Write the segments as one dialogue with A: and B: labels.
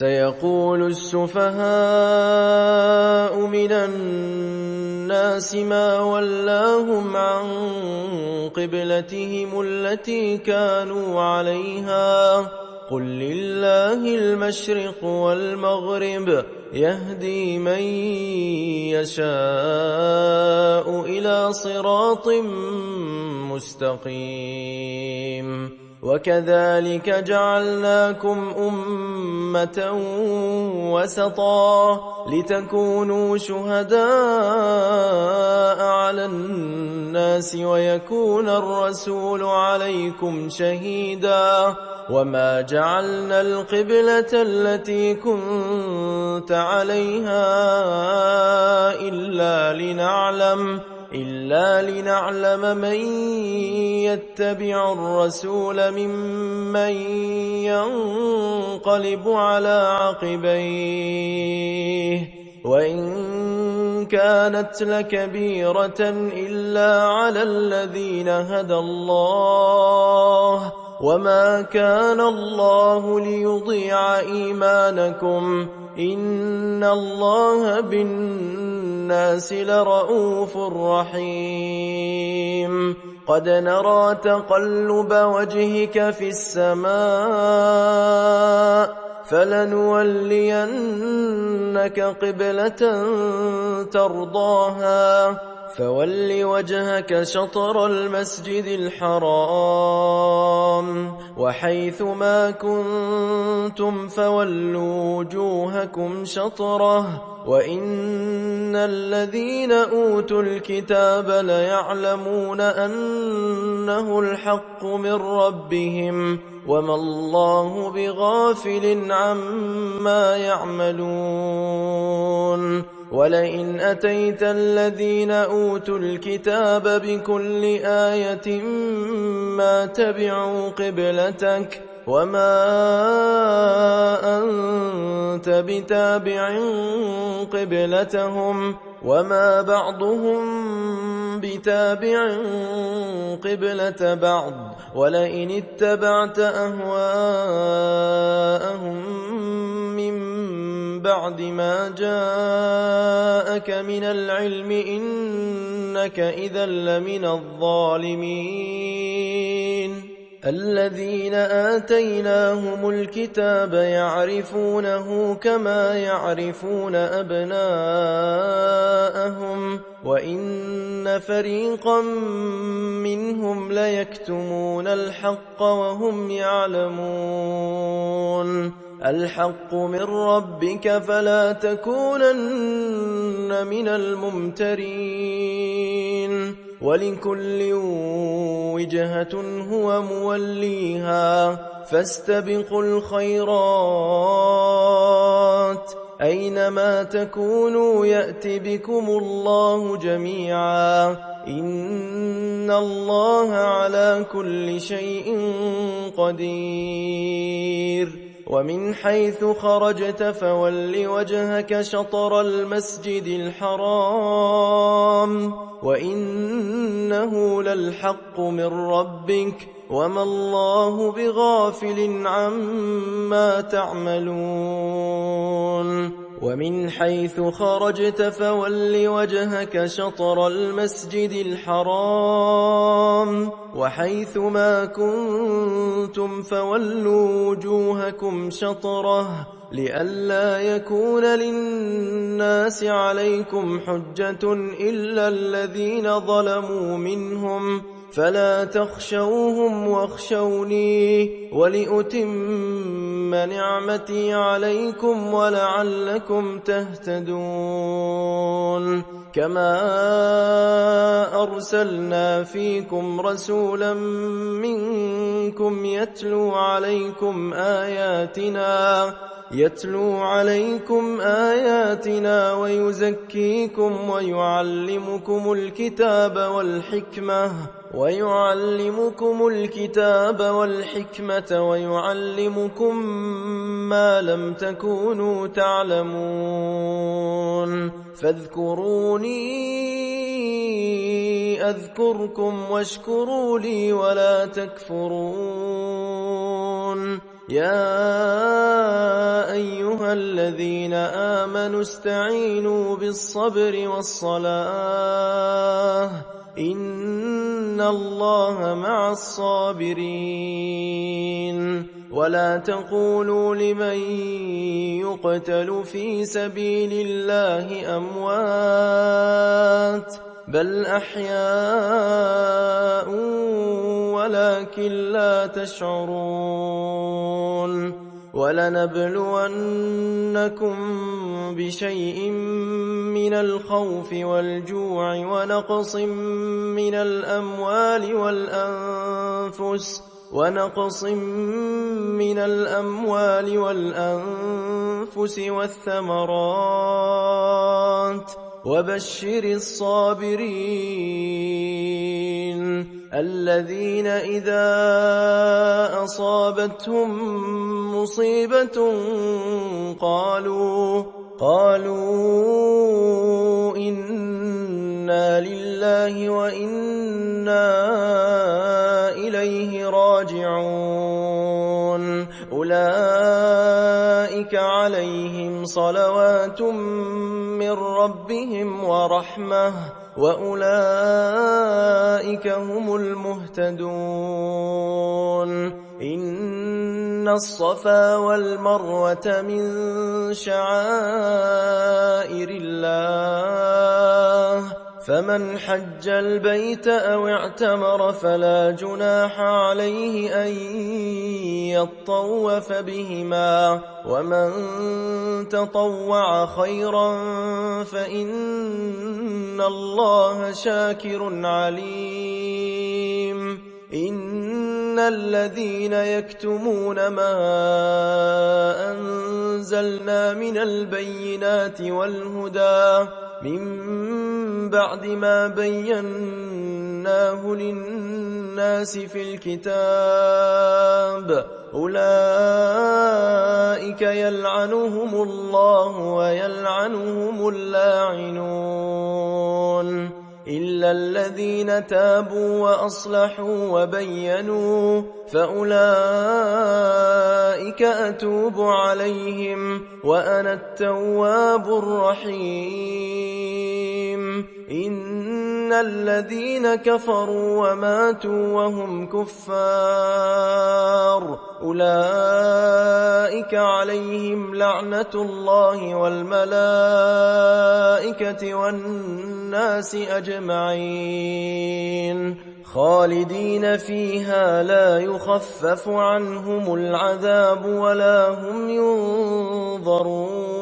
A: سيقول السفهاء من الناس ما ولاهم عن قبلتهم التي كانوا عليها قل لله المشرق والمغرب يهدي من يشاء إلى صراط مستقيم وكذلك جعلناكم أمة وسطا لتكونوا شهداء على الناس ويكون الرسول عليكم شهيدا وما جعلنا القبلة التي كنت عليها إلا لنعلم من يتبع الرسول ممن ينقلب على عقبيه وإن كانت لكبيرة إلا على الذين هدى الله وما كان الله ليضيع إيمانكم إن الله بالناس لرءوف رحيم قد نرى تقلب وجهك في السماء فلنولينك قبلة ترضاها فول وجهك شطر المسجد الحرام وحيث ما كنتم فولوا وجوهكم شطره وإن الذين أوتوا الكتاب ليعلمون أنه الحق من ربهم وما الله بغافل عما يعملون ولئن أتيت الذين أوتوا الكتاب بكل آية ما تبعوا قبلتك وما أنت بتابع قبلتهم وما بعضهم بتابع قبلة بعض ولئن اتبعت أهواءهم من بعد ما جاءك من العلم إنك إذا لمن الظالمين الذين آتيناهم الكتاب يعرفونه كما يعرفون أبناءهم وإن فريقا منهم ليكتمون الحق وهم يعلمون الحق من ربك فلا تكونن من الممترين ولكل وجهة هو موليها فاستبقوا الخيرات أينما تكونوا يأت بكم الله جميعا إن الله على كل شيء قدير ومن حيث خرجت فول وجهك شطر المسجد الحرام وإنه للحق من ربك وما الله بغافل عما تعملون ومن حيث خرجت فول وجهك شطر المسجد الحرام وحيث ما كنتم فولوا وجوهكم شطره لئلا يكون للناس عليكم حجة إلا الذين ظلموا منهم فلا تخشوهم واخشوني ولأتم نعمتي عليكم ولعلكم تهتدون كما أرسلنا فيكم رسولا منكم يتلو عليكم آياتنا ويزكيكم ويعلمكم الكتاب والحكمة ويعلمكم ما لم تكونوا تعلمون فاذكروني أذكركم واشكروا لي ولا تكفرون يا أيها الذين آمنوا استعينوا بالصبر والصلاة إن الله مع الصابرين ولا تقولوا لمن يقتل في سبيل الله أموات بل أحياء ولكن لا تشعرون ولنبلونكم بشيء من الخوف والجوع ونقص من الأموال والأنفس والثمرات وبشر الصابرين الذين إذا أصابتهم مصيبة قالوا إنا لله وإنا إليه راجعون أولئك عليهم صلوات من ربهم ورحمة وأولئك هم المهتدون إن الصفا والمروة من شعائر الله فمن حج البيت أو اعتمر فلا جناح عليه أن يطوف بهما ومن تطوع خيرا فإن الله شاكر عليم إن الذين يكتمون ما أنزلنا من البينات والهدى من بعد ما بيناه للناس في الكتاب أولئك يلعنهم الله ويلعنهم اللاعنون إلا الذين تابوا وأصلحوا وبينوا فأولئك أتوب عليهم وأنا التواب الرحيم إن الذين كفروا وماتوا وهم كفار أولئك عليهم لعنة الله والملائكة والناس أجمعين خالدين فيها لا يخفف عنهم العذاب ولا هم ينظرون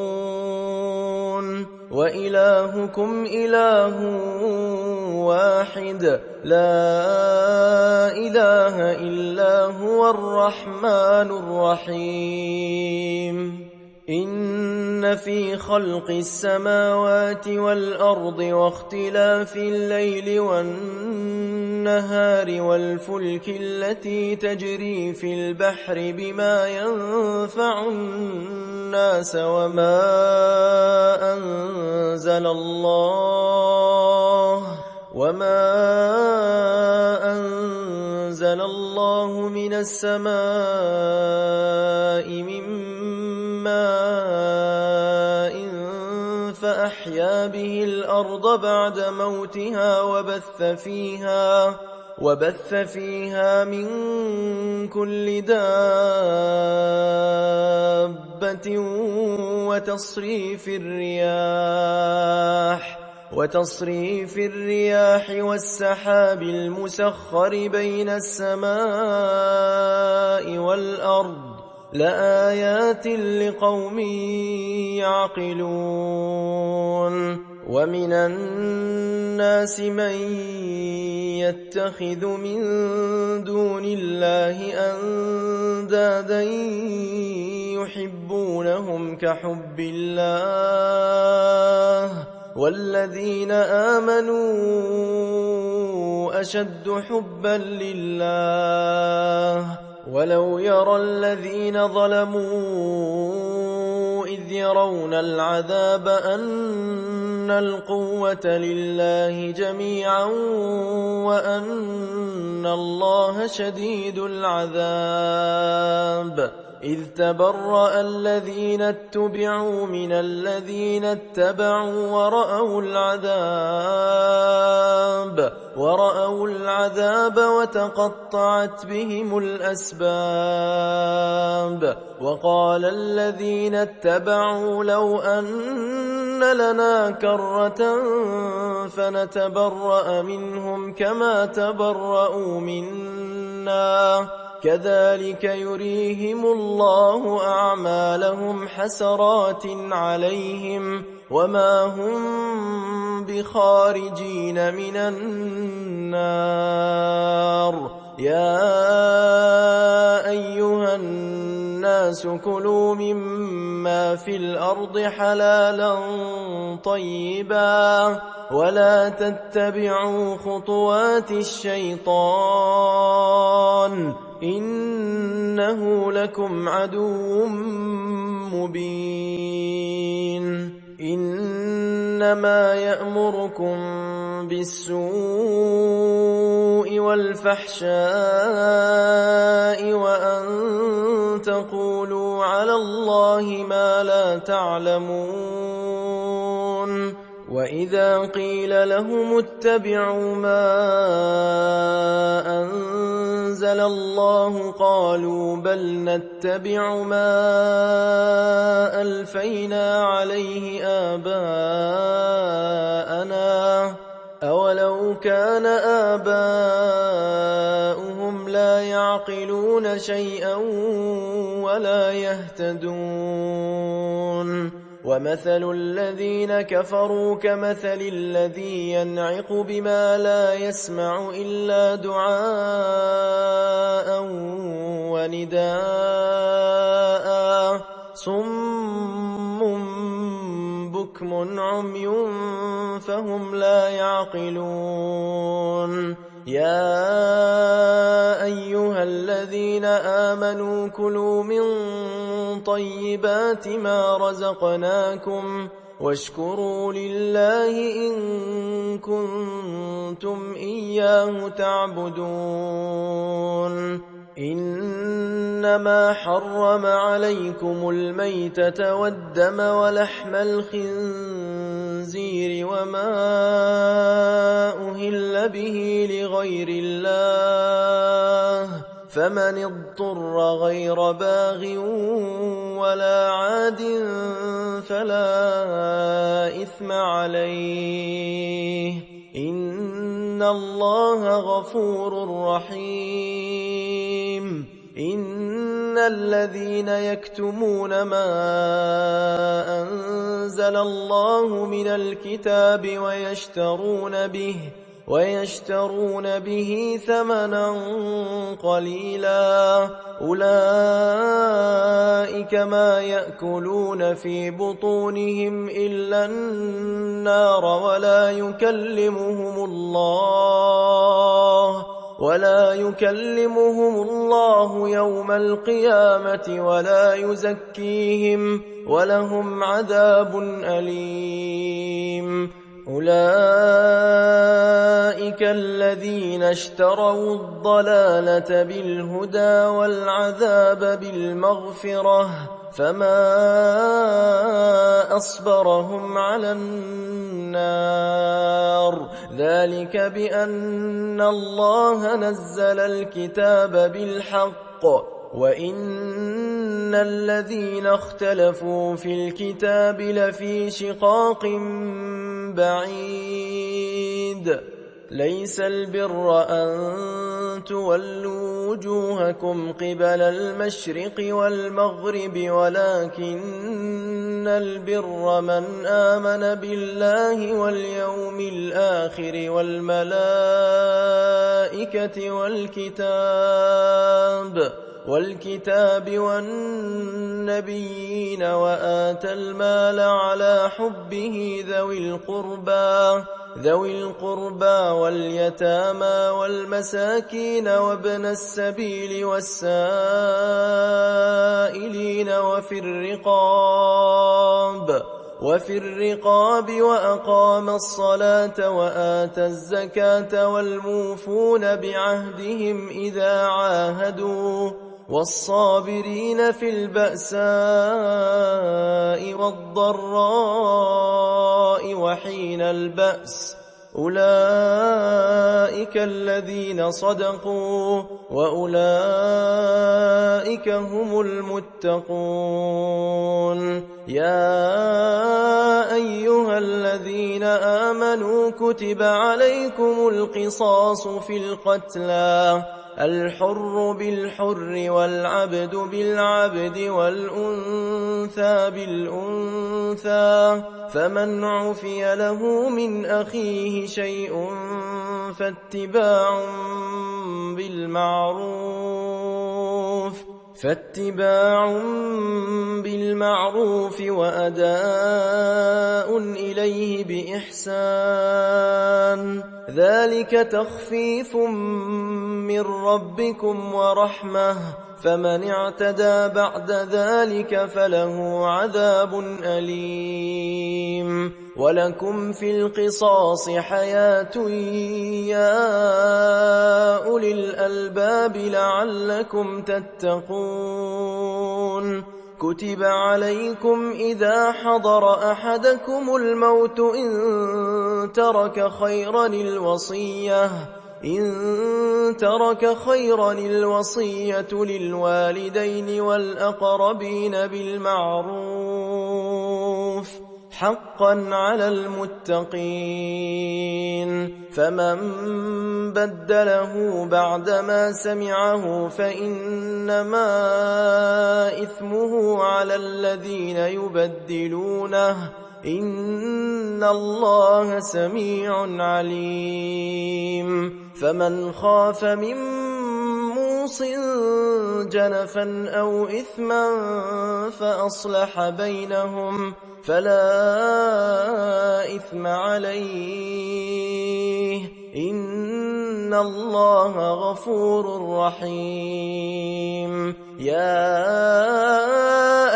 A: وإلهكم إله واحد لا إله إلا هو الرحمن الرحيم إن في خلق السماوات والأرض واختلاف الليل والنهار والفلك التي تجري في البحر بما ينفع الناس وما أنزل الله من السماء من ماء فأحيا به الأرض بعد موتها وبث فيها من كل دابة وتصريف الرياح والسحاب المسخر بين السماء والأرض لآيات لقوم يعقلون ومن الناس من يتخذ من دون الله أندادا يحبونهم كحب الله والذين آمنوا أشد حبا لله ولو يرى الذين ظلموا إذ يرون العذاب أن القوة لله جميعا وأن الله شديد العذاب إذ تبرأ الذين اتبعوا من الذين اتبعوا ورأوا العذاب وتقطعت بهم الأسباب. وقال الذين اتبعوا لو أن لنا كرة فنتبرأ منهم كما تبرأوا منا كذلك يريهم الله أعمالهم حسرات عليهم وما هم بخارجين من النار. يا أيها الناس كلوا مما في الأرض حلالا طيبا ولا تتبعوا خطوات الشيطان إنه لكم عدو مبين. إنما يأمركم بالسوء والفحشاء وأن تقولوا على الله ما لا تعلمون. وإذا قيل لهم اتبعوا ما أنزل الله قالوا بل نتبع ما ألفينا عليه آباءنا أولو كان آباؤهم لا يعقلون شيئا ولا يهتدون. ومثل الذين كفروا كمثل الذي ينعق بما لا يسمع إلا دعاء ونداء صم بكم عمي فهم لا يعقلون. يا أيها الذين آمنوا كلوا من طيبات ما رزقناكم واشكروا لله إن كنتم إياه تعبدون. إنما حرم عليكم الميتة والدم ولحم الخنزير وما أهل به لغير الله فمن اضطر غير باغ ولا عاد فلا إثم عليه إن الله غفور رحيم. إن الذين يكتمون ما أنزل الله من الكتاب ويشترون به ثمنا قليلا أولئك ما يأكلون في بطونهم إلا النار ولا يكلمهم الله يوم القيامة ولا يزكيهم ولهم عذاب أليم. أولئك الذين اشتروا الضلالة بالهدى والعذاب بالمغفرة فما أصبرهم على النار ذلك بأن الله نزل الكتاب بالحق وإن الذين اختلفوا في الكتاب لفي شقاق بعيد. ليس البر أن تولوا وجوهكم قبل المشرق والمغرب ولكن البر من آمن بالله واليوم الآخر والملائكة والكتاب والنبيين وآتى المال على حبه ذوي القربى واليتامى والمساكين وابن السبيل والسائلين وفي الرقاب وأقام الصلاة وآتى الزكاة والموفون بعهدهم إذا عاهدوا والصابرين في البأساء والضراء وحين البأس أولئك الذين صدقوا وأولئك هم المتقون يا أيها الذين آمنوا كتب عليكم القصاص في القتلى الحر بالحر والعبد بالعبد والأنثى بالأنثى فمن عفي له من أخيه شيء فاتباع بالمعروف وأداء إليه بإحسان ذلك تخفيف من ربكم ورحمة فمن اعتدى بعد ذلك فله عذاب أليم ولكم في القصاص حياة يا أولي الألباب لعلكم تتقون كتب عليكم إذا حضر أحدكم الموت إن ترك خيرا الوصية للوالدين والأقربين بالمعروف حقا على المتقين فمن بدله بعدما سمعه فإنما إثمه على الذين يبدلونه إن الله سميع عليم فمن خاف من موص جنفا أو إثما فأصلح بينهم فلا إثم عليه إن الله غفور رحيم يا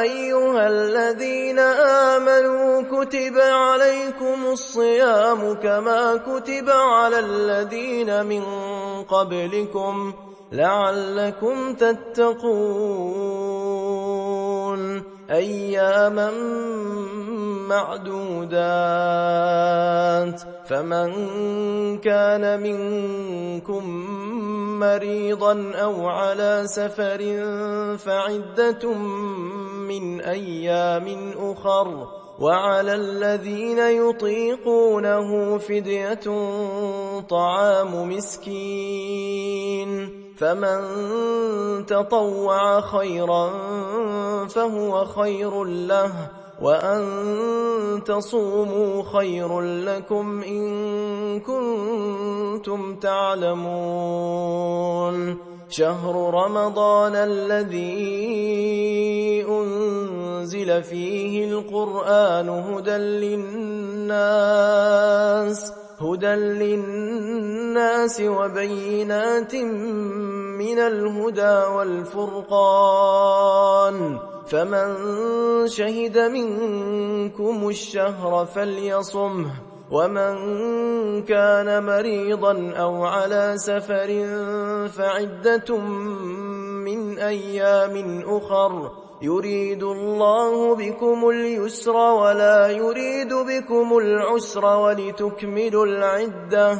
A: أيها الذين آمنوا كتب عليكم الصيام كما كتب على الذين من قبلكم لعلكم تتقون أياما معدودات فمن كان منكم مريضا أو على سفر فعدة من أيام أخر وعلى الذين يطيقونه فدية طعام مسكين فمن تطوع خيرا فهو خير له وأن تصوموا خير لكم إن كنتم تعلمون شهر رمضان الذي أنزل فيه القرآن هدى للناس وبينات من الهدى والفرقان فمن شهد منكم الشهر فليصمه ومن كان مريضا أو على سفر فعدة من أيام أخر يريد الله بكم اليسر ولا يريد بكم العسر ولتكملوا العدة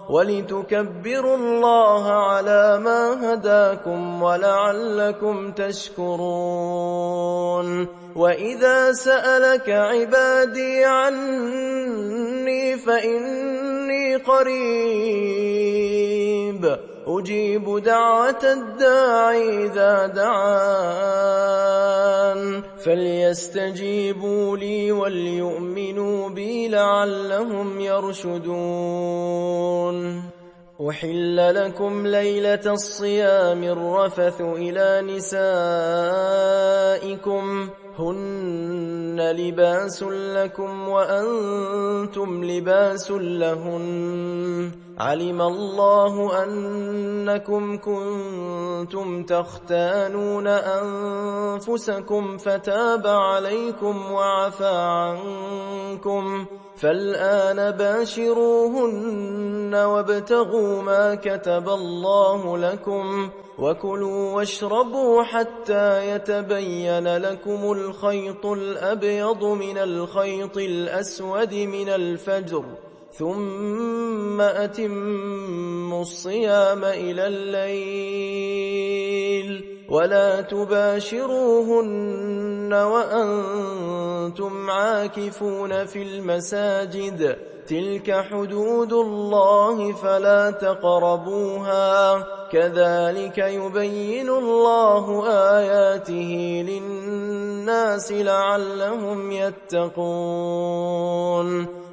A: ولتكبروا الله على ما هداكم ولعلكم تشكرون وإذا سألك عبادي عني فإني قريب أجيب دعوة الداعي إذا دعان فليستجيبوا لي وليؤمنوا بي لعلهم يرشدون أحل لكم ليلة الصيام الرفث إلى نسائكم هن لباس لكم وأنتم لباس لهن علم الله أنكم كنتم تختانون أنفسكم فتاب عليكم وعفى عنكم فالآن باشروهن وابتغوا ما كتب الله لكم وكلوا واشربوا حتى يتبين لكم الخيط الأبيض من الخيط الأسود من الفجر ثم أتموا الصيام إلى الليل ولا تباشروهن وأنتم عاكفون في المساجد تلك حدود الله فلا تقربوها كذلك يبين الله آياته للناس لعلهم يتقون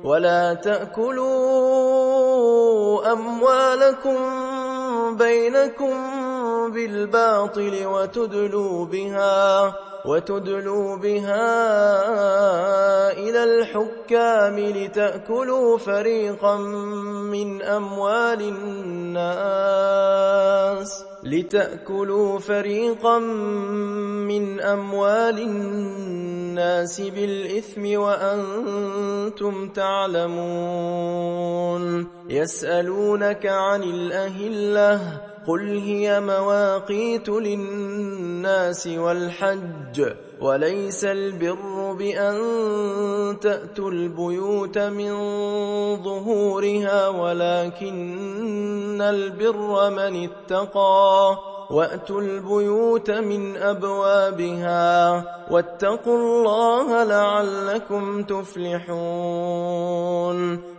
A: ولا تأكلوا أموالكم بينكم بالباطل وتدلوا بها إلى الحكام لتأكلوا فريقا من أموال الناس بالإثم وأنتم تعلمون يسألونك عن الأهلة قل هي مواقيت للناس والحج وليس البر بأن تأتوا البيوت من ظهورها ولكن البر من اتقى وأتوا البيوت من أبوابها واتقوا الله لعلكم تفلحون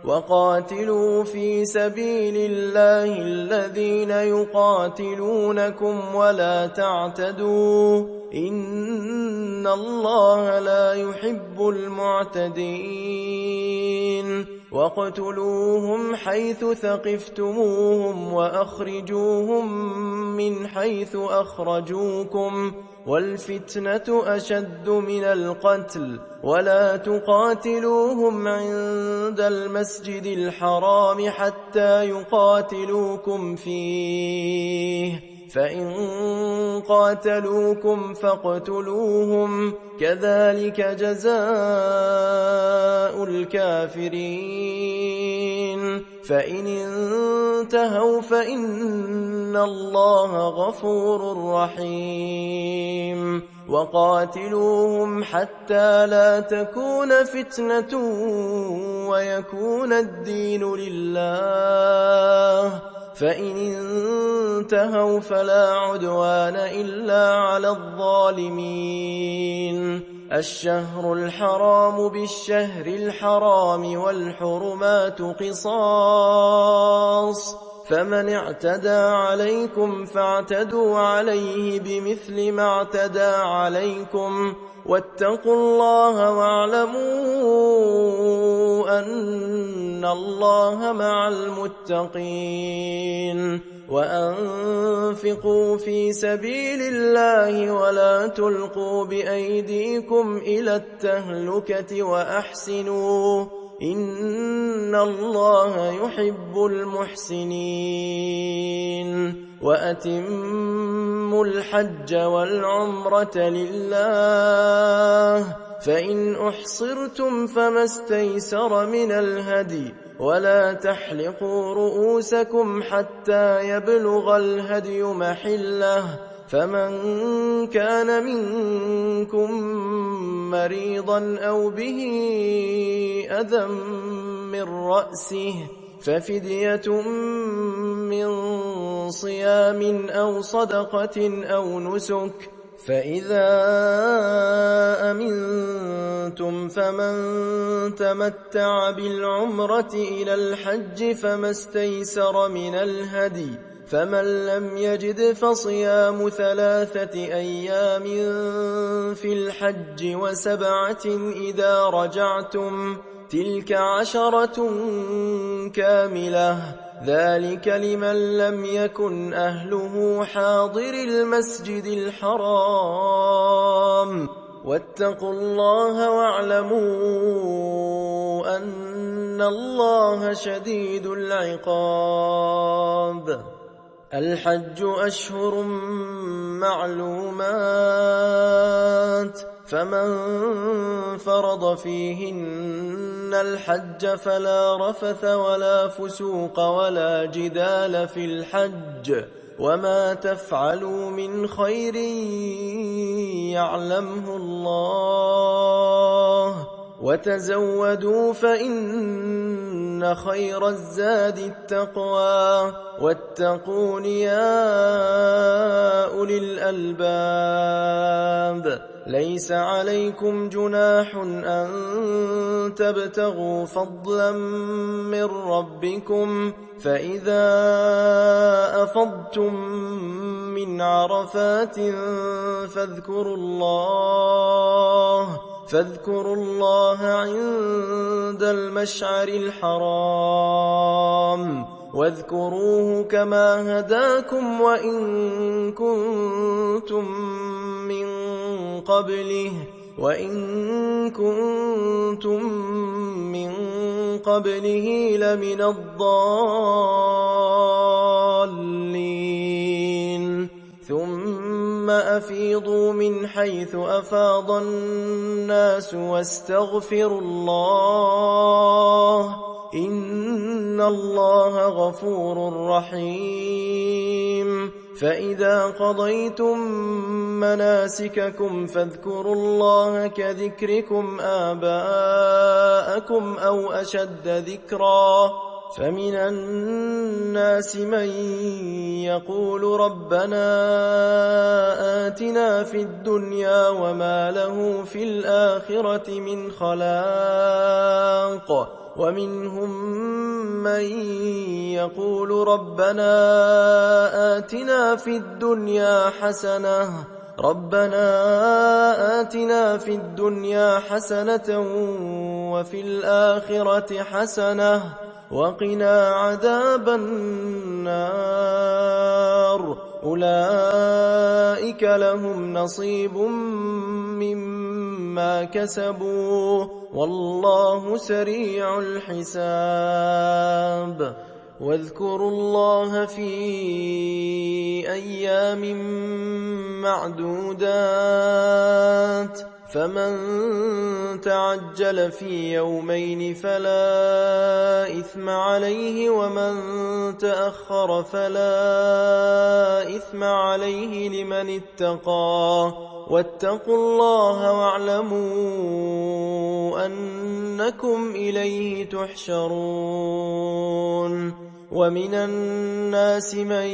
A: وقاتلوا في سبيل الله الذين يقاتلونكم ولا تعتدوا إن الله لا يحب المعتدين واقتلوهم حيث ثقفتموهم وأخرجوهم من حيث أخرجوكم والفتنة أشد من القتل ولا تقاتلوهم عند المسجد الحرام حتى يقاتلوكم فيه فإن قاتلوكم فاقتلوهم كذلك جزاء الكافرين فإن انتهوا فإن الله غفور رحيم وقاتلوهم حتى لا تكون فتنة ويكون الدين لله فإن انتهوا فلا عدوان إلا على الظالمين الشهر الحرام بالشهر الحرام والحرمات قصاص فمن اعتدى عليكم فاعتدوا عليه بمثل ما اعتدى عليكم واتقوا الله واعلموا أن الله مع المتقين وأنفقوا في سبيل الله ولا تلقوا بأيديكم إلى التهلكة وأحسنوا إن الله يحب المحسنين وأتموا الحج والعمرة لله فإن أحصرتم فما استيسر من الهدي ولا تحلقوا رؤوسكم حتى يبلغ الهدي محله فمن كان منكم مريضا أو به أذى من رأسه ففدية من صيام أو صدقة أو نسك فإذا أمنتم فمن تمتع بالعمرة إلى الحج فما استيسر من الهدي فمن لم يجد فصيام 3 أيام في الحج و7 إذا رجعتم تلك 10 كاملة ذلك لمن لم يكن أهله حاضر المسجد الحرام واتقوا الله واعلموا أن الله شديد العقاب الحج أشهر معلومات فمن فرض فيهن الحج فلا رفث ولا فسوق ولا جدال في الحج وما تفعلوا من خير يعلمه الله وتزودوا فإن خير الزاد التقوى واتقون يا أولي الألباب ليس عليكم جناح أن تبتغوا فضلا من ربكم فإذا أفضتم من عرفات فاذكروا الله عند المشعر الحرام واذكروه كما هداكم وإن كنتم من قبله لمن الضالين ثم أفيضوا من حيث أفاض الناس واستغفروا الله إن الله غفور رحيم فإذا قضيتم مناسككم فاذكروا الله كذكركم آباءكم أو أشد ذكرا فمن الناس من يقول ربنا آتنا في الدنيا وما له في الآخرة من خلاق ومنهم من يقول ربنا آتنا في الدنيا حسنة وفي الآخرة حسنة وقنا عذاب النار أولئك لهم نصيب مما كسبوا والله سريع الحساب واذكروا الله في أيام معدودات فمن تعجل في يومين فلا إثم عليه ومن تأخر فلا إثم عليه لمن اتقى واتقوا الله واعلموا أنكم إليه تحشرون ومن الناس من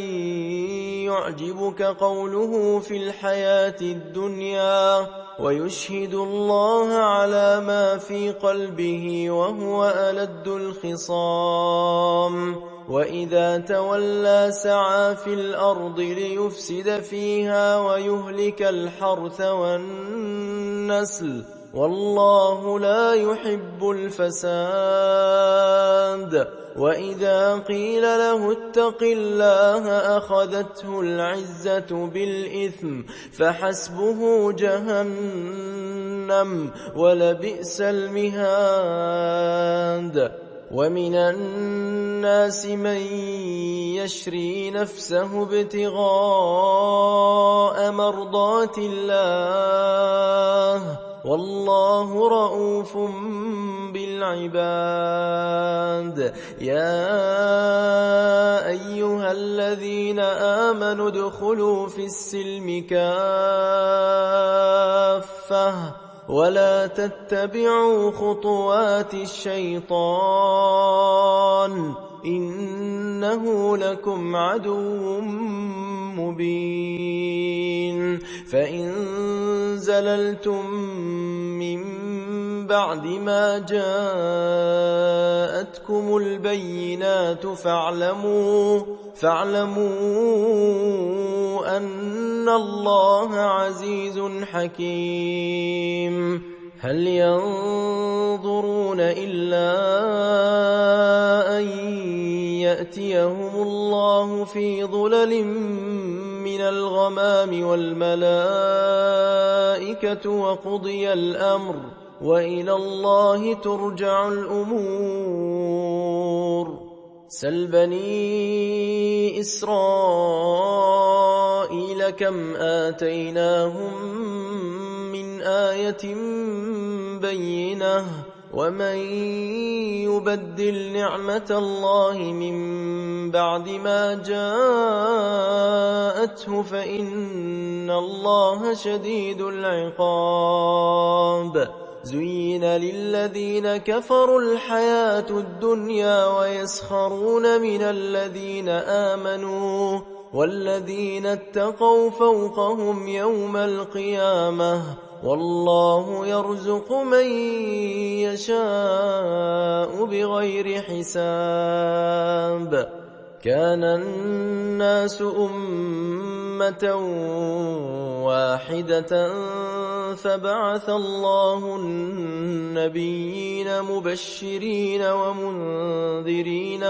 A: يعجبك قوله في الحياة الدنيا ويشهد الله على ما في قلبه وهو ألد الخصام وإذا تولى سعى في الأرض ليفسد فيها ويهلك الحرث والنسل والله لا يحب الفساد وإذا قيل له اتق الله أخذته العزة بالإثم فحسبه جهنم ولبئس المهاد ومن الناس من يشري نفسه ابتغاء مرضات الله والله رؤوف بالعباد يا أيها الذين آمنوا ادخلوا في السلم كافة ولا تتبعوا خطوات الشيطان إنه لكم عدو مبين فإن زللتم من بعد ما جاءتكم البينات فاعلموا أن الله عزيز حكيم هل ينظرون إلا أن يأتيهم الله في ظلل من الغمام والملائكة وقضي الأمر وإلى الله ترجع الأمور سل بني إسرائيل يقولون كم آتيناهم من آية بينة ومن يبدل نعمة الله من بعد ما جاءته فإن الله شديد العقاب زين للذين كفروا الحياة الدنيا ويسخرون من الذين آمنوا والذين اتقوا فوقهم يوم القيامة والله يرزق من يشاء بغير حساب كان الناس أمة واحدة فبعث الله النبيين مبشرين ومنذرين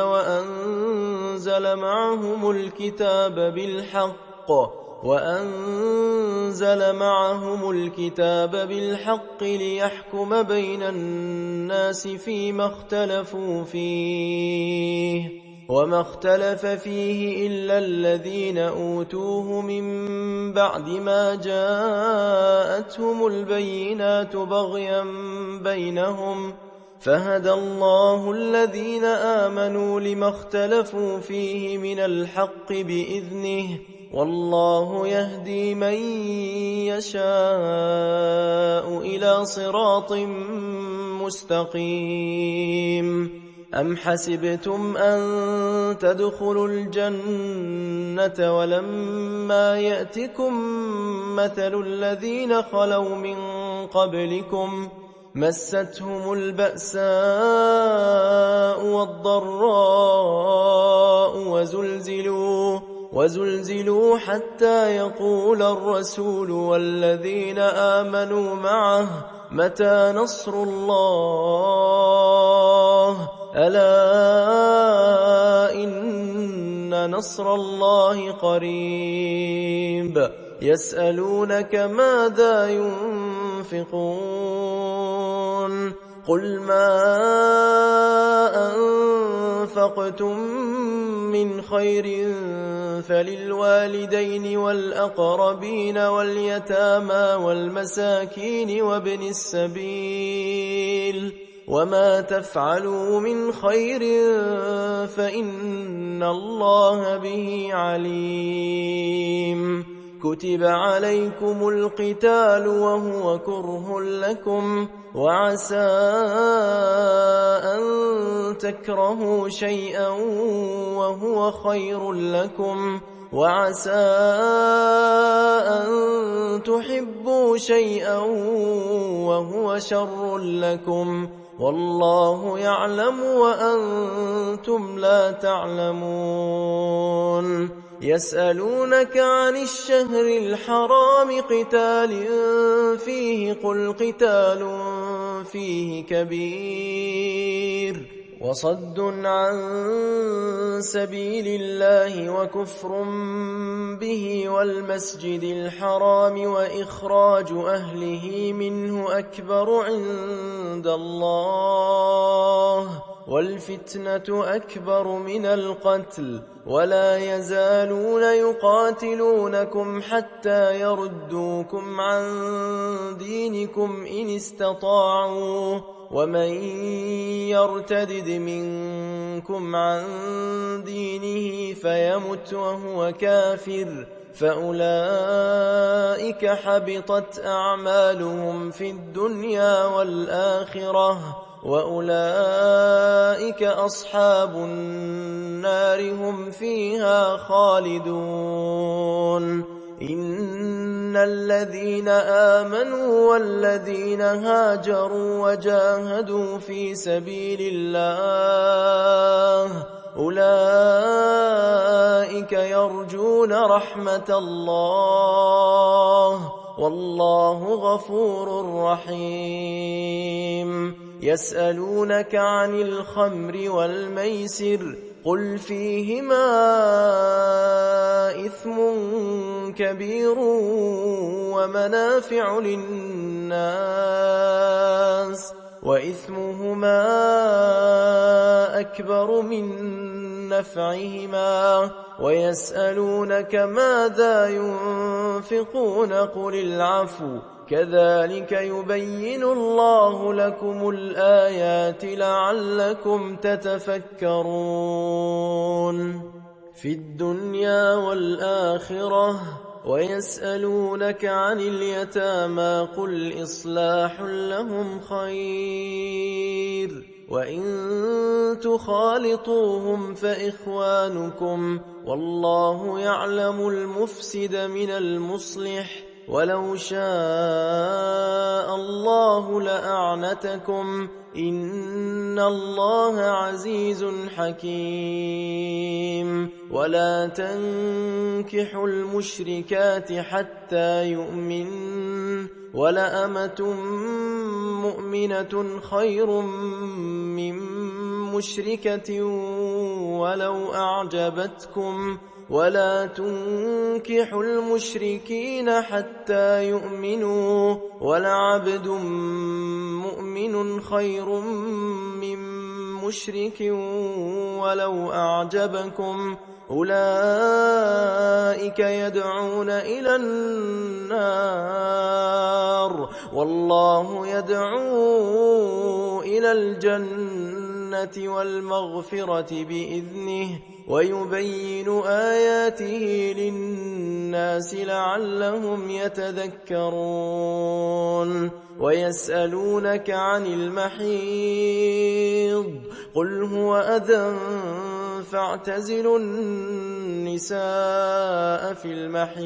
A: وأنزل معهم الكتاب بالحق ليحكم بين الناس فيما اختلفوا فيه وما اختلف فيه إلا الذين أوتوه من بعد ما جاءتهم البينات بغيا بينهم فهدى الله الذين آمنوا لما اختلفوا فيه من الحق بإذنه والله يهدي من يشاء إلى صراط مستقيم أم حسبتم أن تدخلوا الجنة ولما يأتكم مثل الذين خلوا من قبلكم مستهم البأساء والضراء وزلزلوا حتى يقول الرسول والذين آمنوا معه متى نصر الله ألا إن نصر الله قريب يسألونك ماذا ينفقون قل ما أنفقتم من خير فللوالدين والأقربين واليتامى والمساكين وابن السبيل وما تفعلوا من خير فإن الله به عليم كتب عليكم القتال وهو كره لكم وعسى أن تكرهوا شيئا وهو خير لكم وعسى أن تحبوا شيئا وهو شر لكم والله يعلم وأنتم لا تعلمون يسألونك عن الشهر الحرام قتال فيه قل قتال فيه كبير وصد عن سبيل الله وكفر به والمسجد الحرام وإخراج أهله منه أكبر عند الله والفتنة أكبر من القتل ولا يزالون يقاتلونكم حتى يردوكم عن دينكم إن استطاعوا ومن يرتدد منكم عن دينه فيمت وهو كافر فأولئك حبطت أعمالهم في الدنيا والآخرة وأولئك أصحاب النار هم فيها خالدون إن الذين آمنوا والذين هاجروا وجاهدوا في سبيل الله أولئك يرجون رحمة الله والله غفور رحيم يسألونك عن الخمر والميسر قل فيهما إثم كبير ومنافع للناس وإثمهما أكبر من نفعهما ويسألونك ماذا ينفقون قل العفو كذلك يبين الله لكم الآيات لعلكم تتفكرون في الدنيا والآخرة ويسألونك عن اليتامى قل إصلاح لهم خير وإن تخالطوهم فإخوانكم والله يعلم المفسد من المصلح ولو شاء الله لأعنتكم إن الله عزيز حكيم ولا تنكحوا المشركات حتى يؤمن ولأمة مؤمنة خير من مشركة ولو أعجبتكم ولا تنكحوا المشركين حتى يؤمنوا ولعبد مؤمن خير من مشرك ولو أعجبكم أولئك يدعون إلى النار والله يدعو إلى الجنة والمغفرة بإذنه ويبين آياته للناس لعلهم يتذكرون ويسألونك عن المحيض قل هو أذى فاعتزلوا النساء في المحيض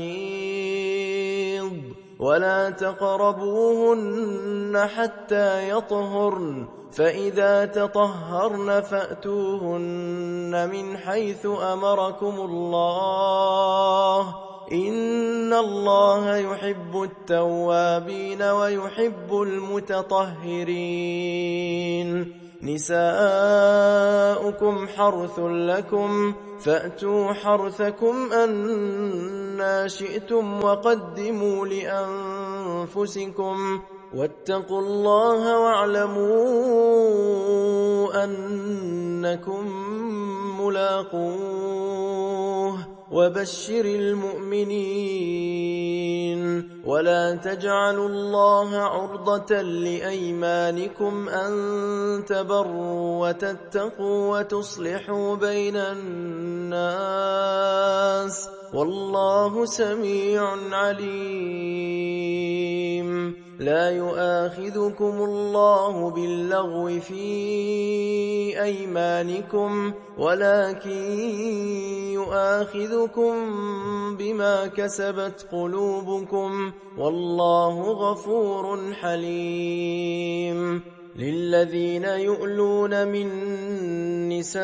A: ولا تقربوهن حتى يطهرن فإذا تطهرن فأتوهن من حيث أمركم الله إن الله يحب التوابين ويحب المتطهرين نساؤكم حرث لكم فأتوا حرثكم أنى شئتم وقدموا لأنفسكم واتقوا الله واعلموا أنكم ملاقوه وبشر المؤمنين ولا تجعلوا الله عرضة لأيمانكم أن تبروا وتتقوا وتصلحوا بين الناس والله سميع عليم لا يؤاخذكم الله باللغو في أيمانكم ولكن يؤاخذكم بما كسبت قلوبكم والله غفور حليم للذين يؤلون من نسائهم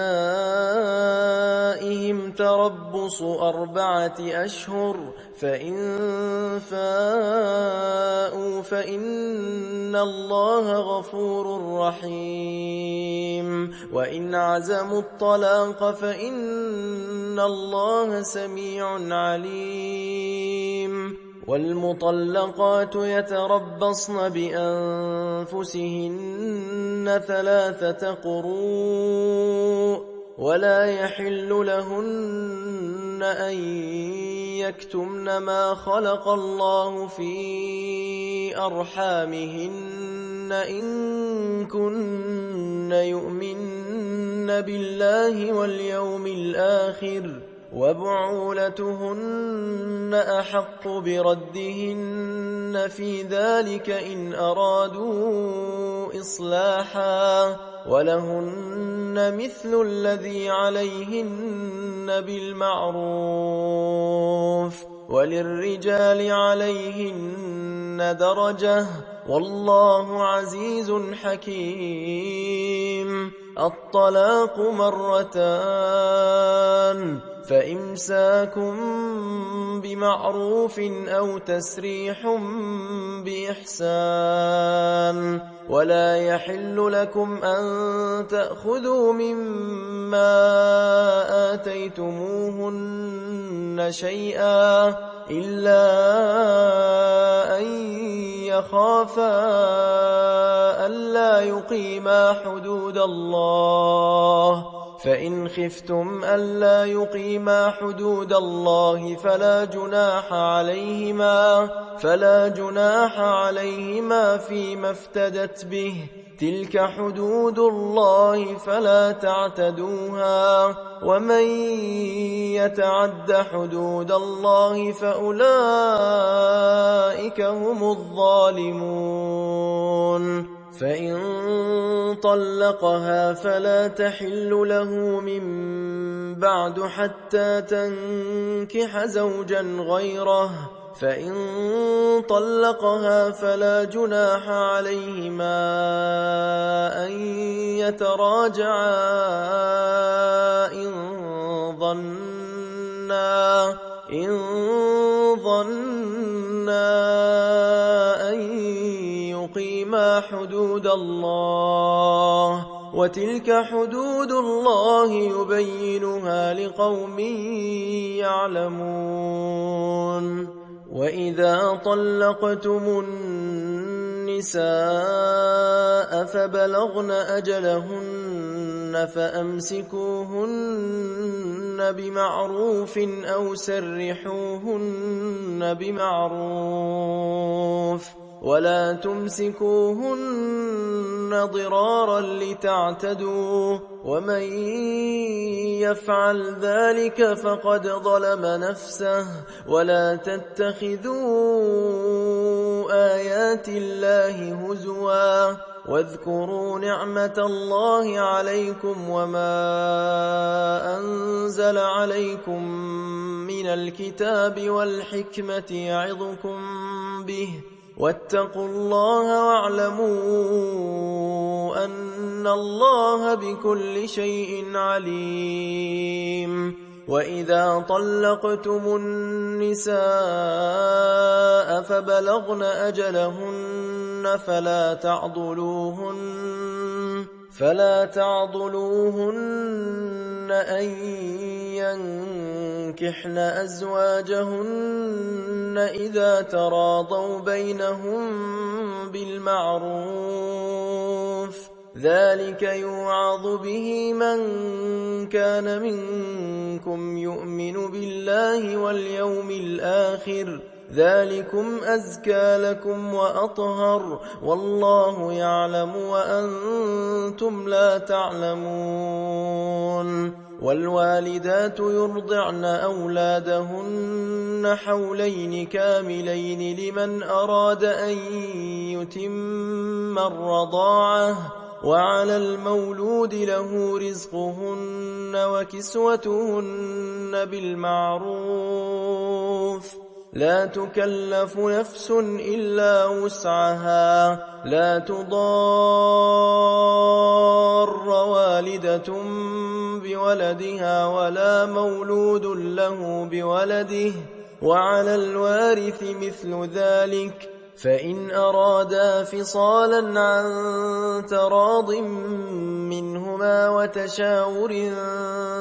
A: تربص 4 أشهر فإن فاءوا فإن الله غفور رحيم وإن عزموا الطلاق فإن الله سميع عليم والمطلقات يتربصن بأنفسهن 3 قروء ولا يحل لهن أن يكتمن ما خلق الله في أرحامهن إن كن يؤمن بالله واليوم الآخر وبعولتهن أحق بردهن في ذلك إن أرادوا إصلاحا ولهن مثل الذي عليهن بالمعروف وللرجال عليهن درجة والله عزيز حكيم الطلاق 2 فإمساك بمعروف أو تسريح بإحسان ولا يحل لكم أن تأخذوا مما آتيتموهن شيئا إلا أن يخافا ألا يقيما حدود الله فإن خفتم ألا يقيما حدود الله فلا جناح عليهما فيما افتدت به، تلك حدود الله فلا تعتدوها، ومن يتعد حدود الله فأولئك هم الظالمون. فإن طلقها فلا تحل له من بعد حتى تنكح زوجا غيره، فإن طلقها فلا جناح عليهما أن يتراجعا إن ظنا أن يقيما حدود الله، وتلك حدود الله يبينها لقوم يعلمون. وإذا طلقتم النساء فبلغن أجلهن فأمسكوهن بمعروف أو سرحوهن بمعروف، ولا تمسكوهن ضرارا لتعتدوا، ومن يفعل ذلك فقد ظلم نفسه. ولا تتخذوا آيات الله هزوا، واذكروا نعمة الله عليكم وما أنزل عليكم من الكتاب والحكمة يعظكم به، واتقوا الله واعلموا أن الله بكل شيء عليم. وإذا طلقتم النساء فبلغن أجلهن فلا تعضلوهن أن ينكحن أزواجهن إذا تراضوا بينهم بالمعروف، ذلك يوعظ به من كان منكم يؤمن بالله واليوم الآخر، ذلكم أزكى لكم وأطهر، والله يعلم وأنتم لا تعلمون. والوالدات يرضعن أولادهن حولين كاملين لمن أراد أن يتم الرضاعة، وعلى المولود له رزقهن وكسوتهن بالمعروف، لا تكلف نفس إلا وسعها، لا تضار والدة بولدها ولا مولود له بولده، وعلى الوارث مثل ذلك، فإن أرادا فصالا عن تراض منهما وتشاور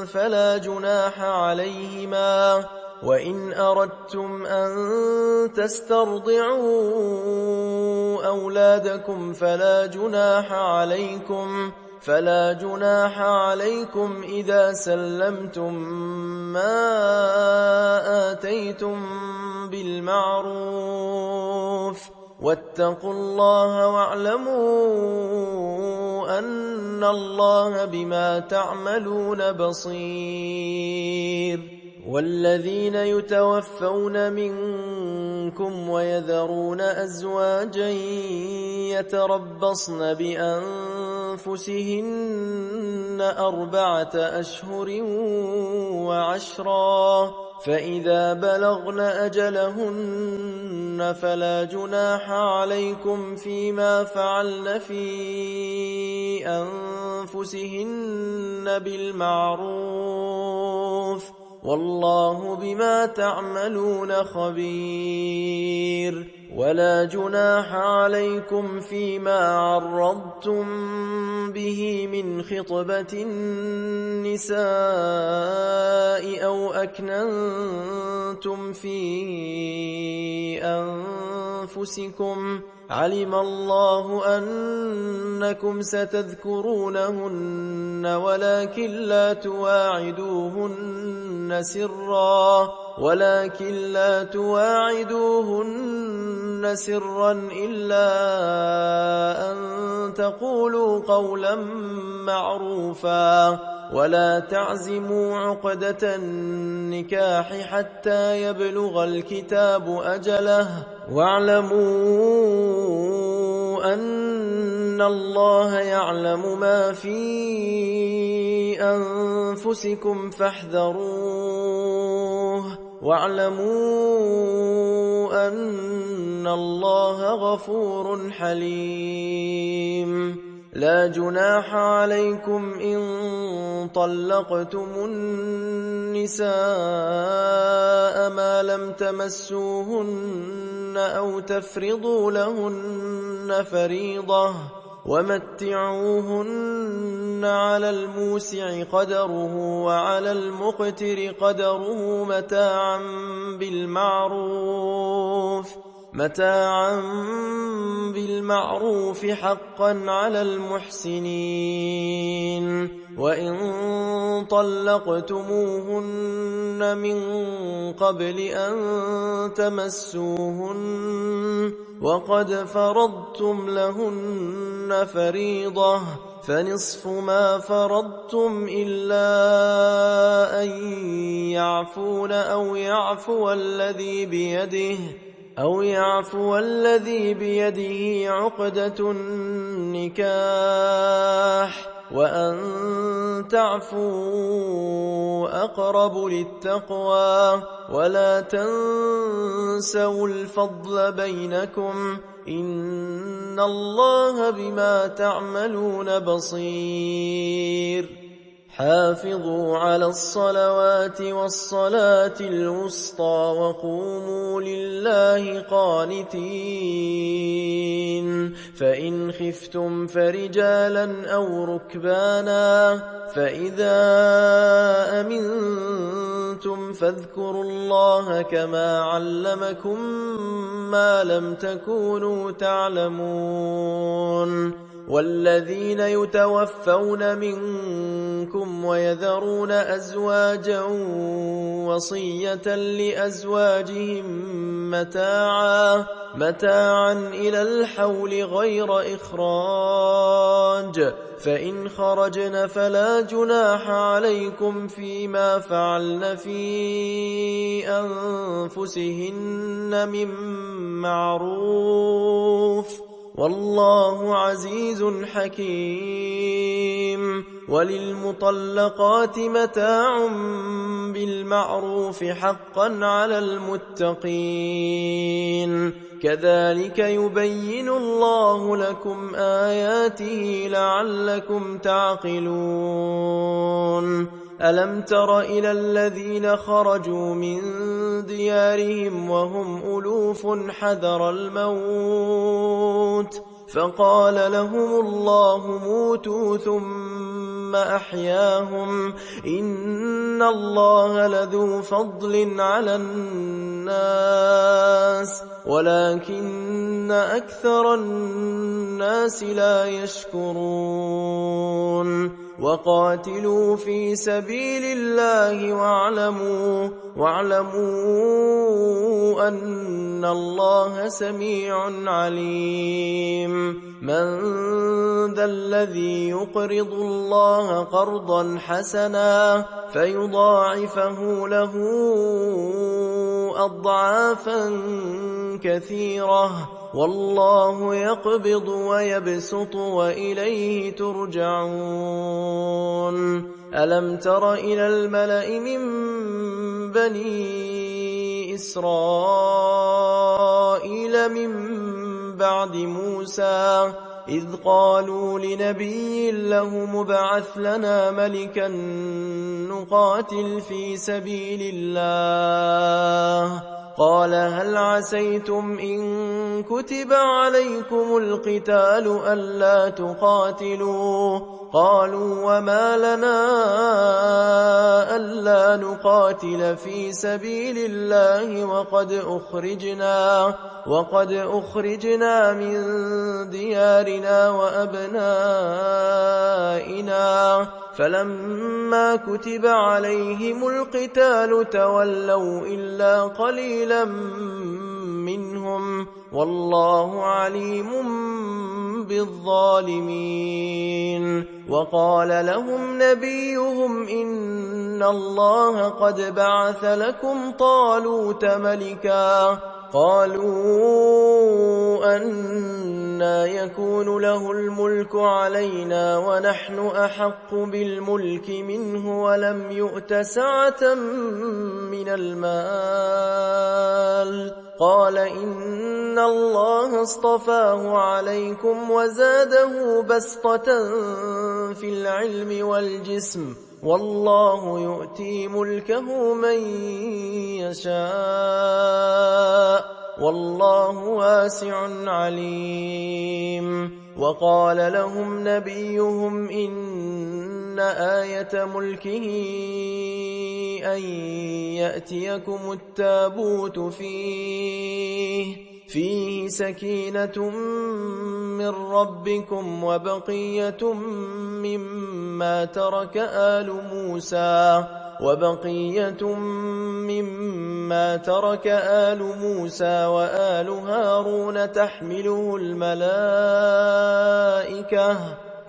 A: فلا جناح عليهما. وإن أردتم أن تسترضعوا أولادكم فلا جناح عليكم إذا سلمتم ما آتيتم بالمعروف، واتقوا الله واعلموا أن الله بما تعملون بصير. والذين يتوفون منكم ويذرون أزواجا يتربصن بأنفسهن 4 أشهر و10، فإذا بلغن أجلهن فلا جناح عليكم فيما فعلن في أنفسهن بالمعروف، والله بما تعملون خبير. ولا جناح عليكم فيما عرضتم به من خطبة النساء أو أكننتم في أنفسكم علم الله أنكم ستذكرونهن ولكن لا تواعدوهن سرا إلا أن تقولوا قولا معروفا ولا تعزموا عقدة النكاح حتى يبلغ الكتاب أجله واعلموا أن الله يعلم ما في أنفسكم فاحذروه واعلموا أن الله غفور حليم لا جناح عليكم إن طلقتم النساء ما لم تمسوهن أو تفرضوا لهن فريضة ومتعوهن على الموسع قدره وعلى المقتر قدره متاعا بالمعروف حقا على المحسنين وإن طلقتموهن من قبل أن تمسوهن وقد فرضتم لهن فريضة فنصف ما فرضتم إلا أن يعفون أو يعفو الذي بيده عقدة النكاح وأن تعفوا أقرب للتقوى ولا تنسوا الفضل بينكم إن الله بما تعملون بصير حافظوا على الصلوات والصلاة الوسطى وقوموا لله قانتين فإن خفتم فرجالا أو ركبانا فإذا أمنتم فاذكروا الله كما علمكم ما لم تكونوا تعلمون والذين يتوفون منكم ويذرون أزواجا وصية لأزواجهم متاعا إلى الحول غير إخراج فإن خرجن فلا جناح عليكم فيما فعلن في أنفسهن من معروف والله عزيز حكيم وللمطلقات متاع بالمعروف حقا على المتقين كذلك يبين الله لكم آياته لعلكم تعقلون ألم تر إلى الذين خرجوا من ديارهم وهم ألوف حذر الموت فقال لهم الله موتوا ثم أحياهم إن الله لذو فضل على الناس ولكن أكثر الناس لا يشكرون وقاتلوا في سبيل الله واعلموا أن الله سميع عليم من ذا الذي يقرض الله قرضا حسنا فيضاعفه له أضعافا كثيرة والله يقبض ويبسط وإليه ترجعون ألم تر إلى الملأ من بني إسرائيل من بعد موسى إذ قالوا لنبي له مبعث لنا ملكا نقاتل في سبيل الله قال هل عسيتم إن كتب عليكم القتال ألا تقاتلوا قالوا وما لنا ألا نقاتل في سبيل الله وقد أخرجنا من ديارنا وأبنائنا فلما كتب عليهم القتال تولوا إلا قليلا منهم والله عليم بالظالمين. وقال لهم نبيهم إن الله قد بعث لكم طالوت ملكا قالوا أنى يكون له الملك علينا ونحن أحق بالملك منه ولم يؤت سعة من المال قال إن الله اصطفاه عليكم وزاده بسطة في العلم والجسم والله يؤتي ملكه من يشاء والله واسع عليم. وقال لهم نبيهم إن آية ملكه أن يأتيكم التابوت فيه سكينة من ربكم وبقية مما ترك آل موسى وآل هارون تحمله الملائكة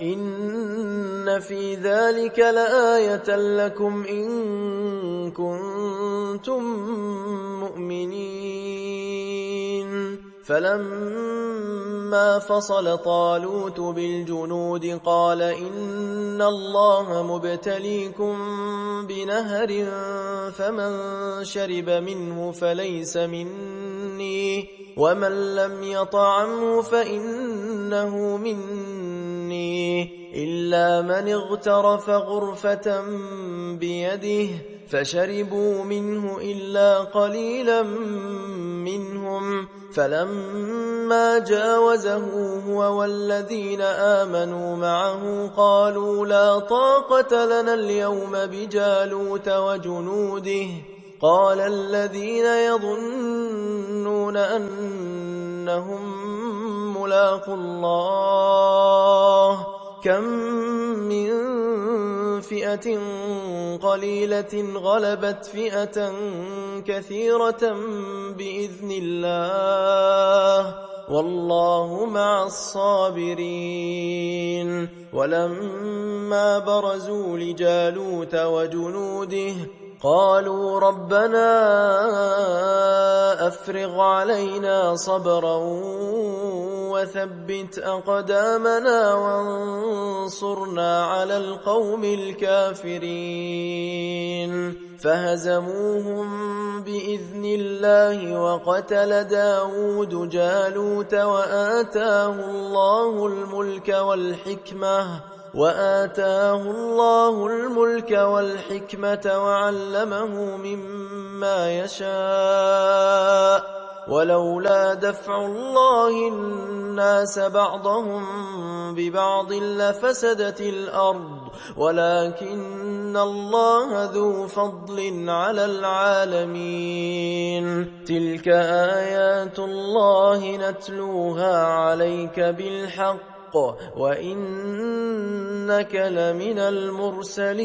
A: إن في ذلك لآية لكم إن كنتم مؤمنين. فلما فصل طالوت بالجنود قال إن الله مبتليكم بنهر فمن شرب منه فليس مني ومن لم يطعمه فإنه مني إلا من اغترف غرفة بيده فشربوا منه إلا قليلا منهم فلما جاوزه هو والذين آمنوا معه قالوا لا طاقة لنا اليوم بجالوت وجنوده قال الذين يظنون أنهم ملاقو الله كم من فئة قليلة غلبت فئة كثيرة بإذن الله والله مع الصابرين. ولما برزوا لجالوت وجنوده قالوا ربنا أفرغ علينا صبرا وثبت أقدامنا وانصرنا على القوم الكافرين. فهزموهم بإذن الله وقتل داود جالوت وآتاه الله الملك والحكمة وعلمه مما يشاء ولولا دفع الله الناس بعضهم ببعض لفسدت الأرض ولكن الله ذو فضل على العالمين. تلك آيات الله نتلوها عليك بالحق وإنك لمن المرسلين.